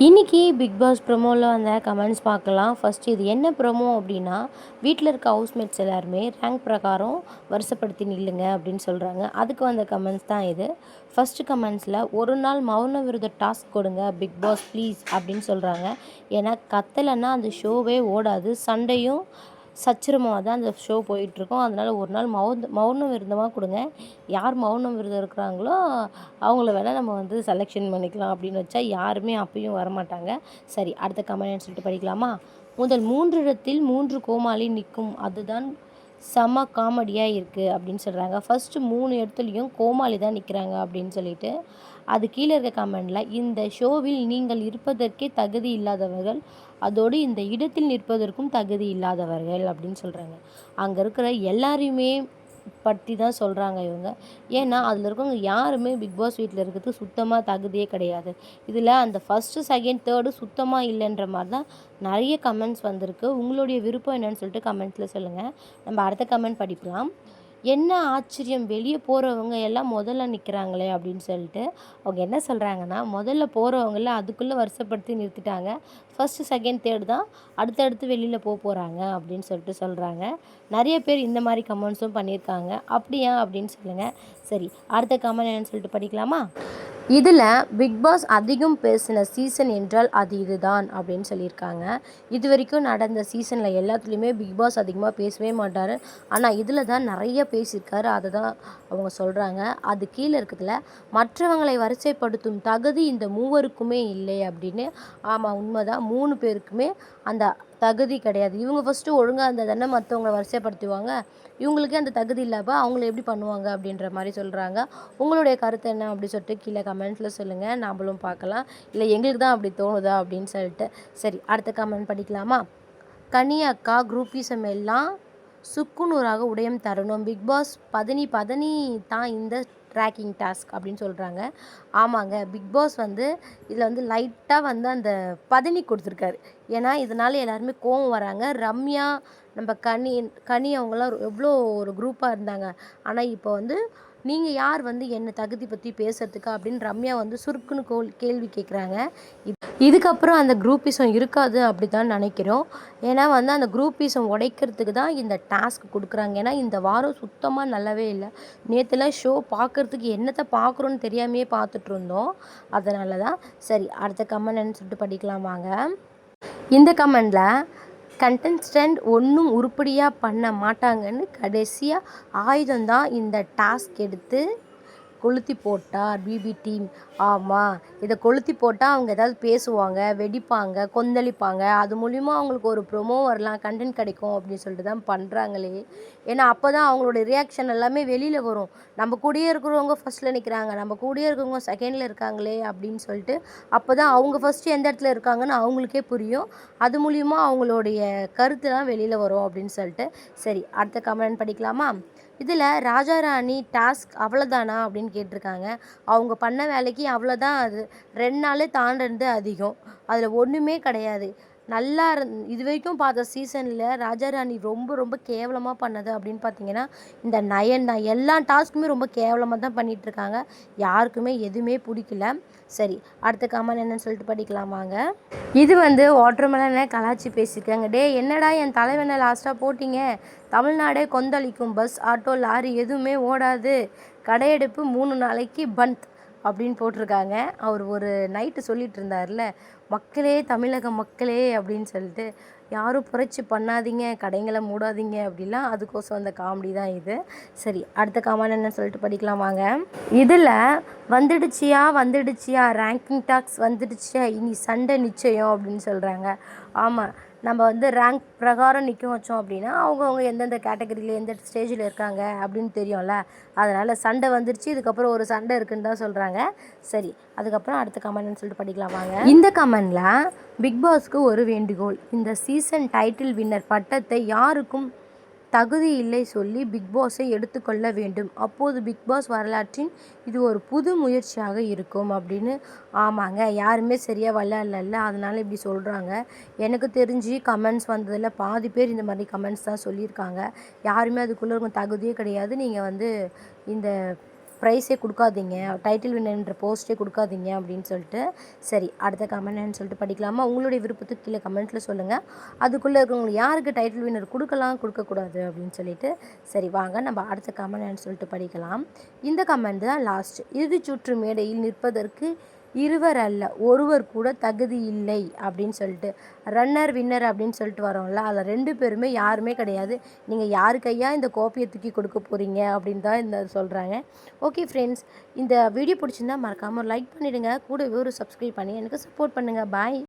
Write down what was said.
இன்றைக்கி big pass ப்ரொமோவில் வந்த comments பார்க்கலாம். ஃபஸ்ட்டு இது என்ன ப்ரொமோ அப்படின்னா, வீட்டில் இருக்க ஹவுஸ்மேட்ஸ் எல்லாருமே ரேங்க் பிரகாரம் வருஷப்படுத்தி நில்லுங்க அப்படின்னு சொல்கிறாங்க. அதுக்கு வந்த கமெண்ட்ஸ் தான் இது. ஃபஸ்ட்டு கமெண்ட்ஸில் ஒரு நாள் மௌன விரத டாஸ்க் கொடுங்க பிக் பாஸ் ப்ளீஸ் அப்படின்னு சொல்கிறாங்க. ஏன்னா கத்தலைன்னா அந்த ஷோவே ஓடாது, சண்டையும் சச்சரமாக தான் அந்த ஷோ போயிட்டுருக்கோம். அதனால் ஒரு நாள் மௌன விரதமாக கொடுங்க. யார் மௌன விரதம் இருக்கிறாங்களோ அவங்கள வேணால் நம்ம வந்து செலெக்ஷன் பண்ணிக்கலாம் அப்படின்னு வச்சா யாருமே அப்பயும் வரமாட்டாங்க. சரி, அடுத்த கமெண்ட் சொல்லிட்டு படிக்கலாமா? முதல் 3 இடத்தில் 3 கோமாளி நிற்கும், அதுதான் செம காமெடியாக இருக்குது அப்படின்னு சொல்கிறாங்க. ஃபஸ்ட்டு 3 இடத்துலையும் கோமாளி தான் நிற்கிறாங்க அப்படின்னு சொல்லிட்டு அது கீழே இருக்க கமெண்டில், இந்த ஷோவில் நீங்கள் இருப்பதற்கே தகுதி இல்லாதவர்கள், அதோடு இந்த இடத்தில் நிற்பதற்கும் தகுதி இல்லாதவர்கள் அப்படின்னு சொல்கிறாங்க. அங்கே இருக்கிற எல்லாரையுமே பற்றி தான் சொல்கிறாங்க இவங்க. ஏன்னா அதில் இருக்கவங்க யாருமே பிக் பாஸ் வீட்டில் இருக்கிறதுக்கு சுத்தமாக தகுதியே கிடையாது. இதில் அந்த ஃபஸ்ட்டு, செகண்ட், தேர்டு சுத்தமாக இல்லைன்ற மாதிரி தான் நிறைய கமெண்ட்ஸ் வந்திருக்கு. உங்களுடைய விருப்பம் என்னன்னு சொல்லிட்டு கமெண்ட்ஸில் சொல்லுங்கள். நம்ம அடுத்த கமெண்ட் படிக்கலாம். என்ன ஆச்சரியம், வெளியே போகிறவங்க எல்லாம் முதல்ல நிற்கிறாங்களே அப்படின்னு சொல்லிட்டு அவங்க என்ன சொல்கிறாங்கன்னா, முதல்ல போகிறவங்கள அதுக்குள்ளே வருஷப்படுத்தி நிறுத்திட்டாங்க. ஃபஸ்ட்டு, செகண்ட், தேர்டு தான் அடுத்தடுத்து வெளியில் போகிறாங்க அப்படின்னு சொல்லிட்டு சொல்கிறாங்க. நிறைய பேர் இந்த மாதிரி கமெண்ட்ஸும் பண்ணியிருக்காங்க. அப்படியா அப்படின்னு சொல்லுங்கள். சரி, அடுத்த கமெண்ட் என்னன்னு சொல்லிட்டு படிக்கலாமா? இதில் பிக் பாஸ் அதிகம் பேசின சீசன் என்றால் அது இதுதான் அப்படின்னு சொல்லியிருக்காங்க. இது வரைக்கும் நடந்த சீசனில் எல்லாத்துலேயுமே பிக் பாஸ் அதிகமாக பேசவே மாட்டார். ஆனால் இதில் தான் நிறைய பேசியிருக்காரு. அதை தான் அவங்க சொல்கிறாங்க. அது கீழே இருக்கிறதுல மற்றவங்களை வரிசைப்படுத்தும் தகுதி இந்த மூவருக்குமே இல்லை அப்படின்னு. ஆமாம், உண்மைதான். 3 பேருக்குமே அந்த தகுதி கிடையாது. இவங்க ஃபஸ்ட்டு ஒழுங்காக இருந்தால் தானே மற்றவங்கள வரிசைப்படுத்துவாங்க. இவங்களுக்கே அந்த தகுதி இல்லாமல் அவங்கள எப்படி பண்ணுவாங்க அப்படின்ற மாதிரி சொல்கிறாங்க. உங்களுடைய கருத்து என்ன அப்படி சொல்லிட்டு கீழே கமெண்ட்ஸில் சொல்லுங்கள். நாமளும் பார்க்கலாம். இல்லை எங்களுக்கு தான் அப்படி தோணுதா அப்படின்னு சொல்லிட்டு. சரி, அடுத்த கமெண்ட் படிக்கலாமா? கனி அக்கா குரூப்பிசம் எல்லாம் சுக்குநூறாக உடையம் தரணும். பிக் பாஸ் பதனி தான் இந்த ட்ராக்கிங் டாஸ்க் அப்படின்னு சொல்கிறாங்க. ஆமாங்க, பிக் பாஸ் வந்து இதில் வந்து லைட்டாக வந்து அந்த பதனி கொடுத்துருக்காரு. ஏன்னா இதனால் எல்லாருமே கோவம் வராங்க. ரம்யா, நம்ம கனி அவங்களாம் எவ்வளோ ஒரு குரூப்பாக இருந்தாங்க. ஆனால் இப்போ வந்து நீங்கள் யார் வந்து என்னை தகுதி பற்றி பேசுறதுக்கு அப்படின்னு ரம்யா வந்து சுருக்குன்னு கேள்வி கேட்குறாங்க. இதுக்கப்புறம் அந்த குரூப்பிசம் இருக்காது அப்படி தான் நினைக்கிறோம். ஏன்னா வந்து அந்த குரூப்பிசம் உடைக்கிறதுக்கு தான் இந்த டாஸ்க் கொடுக்குறாங்க. ஏன்னா இந்த வாரம் சுத்தமாக நல்லாவே இல்லை. நேற்றுலாம் ஷோ பார்க்குறதுக்கு என்னத்தை பார்க்குறோன்னு தெரியாமையே பார்த்துட்டு இருந்தோம். அதனால தான். சரி, அடுத்த கமெண்ட் சொல்லிட்டு படிக்கலாம் வாங்க. இந்த கமெண்டில் கண்டெஸ்டன்ட் ஒன்றும் உருப்படியாக பண்ண மாட்டாங்கன்னு கடைசியாக ஆயுதம்தான் இந்த டாஸ்க் எடுத்து கொளுத்தி போட்டார் பிபி டீம். ஆமாம், இதை கொளுத்தி போட்டால் அவங்க ஏதாவது பேசுவாங்க, வெடிப்பாங்க, கொந்தளிப்பாங்க. அது மூலிமா அவங்களுக்கு ஒரு ப்ரொமோ வரலாம், கண்டென்ட் கிடைக்கும் அப்படின்னு சொல்லிட்டு தான் பண்ணுறாங்களே. ஏன்னா அப்போ தான் அவங்களோட ரியாக்ஷன் எல்லாமே வெளியில் வரும். நம்ம கூடயே இருக்கிறவங்க ஃபஸ்ட்டில் நிற்கிறாங்க, நம்ம கூடயே இருக்கிறவங்க செகண்டில் இருக்காங்களே அப்படின்னு சொல்லிட்டு அப்போ தான் அவங்க ஃபஸ்ட்டு எந்த இடத்துல இருக்காங்கன்னு அவங்களுக்கே புரியும். அது மூலிமா அவங்களுடைய கருத்துலாம் வெளியில் வரும் அப்படின்னு சொல்லிட்டு. சரி, அடுத்த கமெண்ட் படிக்கலாமா? இதில் ராஜா ராணி டாஸ்க் அவ்வளோதானா அப்படின்னு கேட்டிருக்காங்க. அவங்க பண்ண வேலைக்கு அவ்வளோதான். அது 2 நாளே தாண்டது அதிகம். அதில் ஒன்றுமே கிடையாது. நல்லா இது வரைக்கும் பார்த்த சீசனில் ராஜா ராணி ரொம்ப ரொம்ப கேவலமாக பண்ணது அப்படின்னு பார்த்தீங்கன்னா இந்த நயன் தான். எல்லா டாஸ்க்குமே ரொம்ப கேவலமாக தான் பண்ணிகிட்ருக்காங்க. யாருக்குமே எதுவுமே பிடிக்கல. சரி, அடுத்த கமெண்ட் என்னன்னு சொல்லிட்டு படிக்கலாம் வாங்க. இது வந்து வாட்டர்மெலனை கலாச்சி பேசியிருக்காங்க. டே, என்னடா என் தலைவனை லாஸ்ட்டாக போட்டிங்க, தமிழ்நாடே கொந்தளிக்கும், பஸ், ஆட்டோ, லாரி எதுவுமே ஓடாது, கடையெடுப்பு 3 நாளைக்கு பந்த் அப்படின்னு போட்டிருக்காங்க. அவர் ஒரு நைட்டு சொல்லிட்டு இருந்தார்ல, மக்களே, தமிழக மக்களே அப்படின்னு சொல்லிட்டு, யாரும் புரட்சி பண்ணாதீங்க, கடைங்களை மூடாதீங்க அப்படிலாம். அதுக்கோசம் அந்த காமெடி தான் இது. சரி, அடுத்த கமெண்ட் என்னன்னு சொல்லிட்டு படிக்கலாம் வாங்க. இதில் வந்துடுச்சியா ரேங்கிங் டாக்ஸ் வந்துடுச்சியா, இனி சண்டை நிச்சயம் அப்படின்னு சொல்கிறாங்க. ஆமாம், நம்ம வந்து ரேங்க் பிரகாரம் நிற்க வச்சோம் அப்படின்னா அவங்கவுங்க எந்தெந்த கேட்டகரியில் எந்த ஸ்டேஜில் இருக்காங்க அப்படின்னு தெரியும்ல. அதனால் சண்டை வந்துருச்சு, இதுக்கப்புறம் ஒரு சண்டை இருக்குன்னு தான் சொல்கிறாங்க. சரி, அதுக்கப்புறம் அடுத்த கமெண்ட்னு சொல்லிட்டு படிக்கலாம் வாங்க. இந்த கமெண்டில் பிக் பாஸ்க்கு ஒரு வேண்டுகோள், இந்த சீசன் டைட்டில் வின்னர் பட்டத்தை யாருக்கும் தகுதி இல்லை சொல்லி பிக் பாஸை எடுத்துக்கொள்ள வேண்டும். அப்போது பிக் பாஸ் வரலாற்றின் இது ஒரு புது முயற்சியாக இருக்கும் அப்படின்னு. ஆமாங்க, யாருமே சரியாக விளையாடல, அதனால இப்படி சொல்கிறாங்க. எனக்கு தெரிஞ்சு கமெண்ட்ஸ் வந்ததில் பாதி பேர் இந்த மாதிரி கமெண்ட்ஸ் தான் சொல்லியிருக்காங்க. யாருமே அதுக்குள்ளே தகுதியே கிடையாது. நீங்கள் வந்து இந்த ப்ரைஸே கொடுக்காதீங்க, டைட்டில் வின்னர்ன்ற போஸ்ட்டே கொடுக்காதீங்க அப்படின்னு சொல்லிட்டு. சரி, அடுத்த கமெண்ட்னு சொல்லிட்டு படிக்கலாமா? உங்களுடைய விருப்பத்துக்கு கீழே கமெண்ட்டில் சொல்லுங்கள். அதுக்குள்ளே இருக்கவங்க யாருக்கு டைட்டில் வின்னர் கொடுக்கலாம் கொடுக்கக்கூடாது அப்படின்னு சொல்லிட்டு. சரி வாங்க நம்ம அடுத்த கமெண்ட்னு சொல்லிட்டு படிக்கலாம். இந்த கமெண்ட் தான் லாஸ்ட். இறுதிச் சுற்று மேடையில் நிற்பதற்கு இருவர் அல்ல ஒருவர் கூட தகுதி இல்லை அப்படின்னு சொல்லிட்டு. ரன்னர் வின்னர் அப்படின்னு சொல்லிட்டு வரோம்ல, அதில் 2 பேருமே யாருமே கிடையாது. நீங்கள் யாரு கையா இந்த கோப்பையை தூக்கி கொடுக்க போகிறீங்க அப்படின்னு தான் இந்த சொல்கிறாங்க. ஓகே ஃப்ரெண்ட்ஸ், இந்த வீடியோ பிடிச்சிருந்தா மறக்காமல் லைக் பண்ணிவிடுங்க. கூடவே ஒரு சப்ஸ்கிரைப் பண்ணி எனக்கு சப்போர்ட் பண்ணுங்கள். பாய்.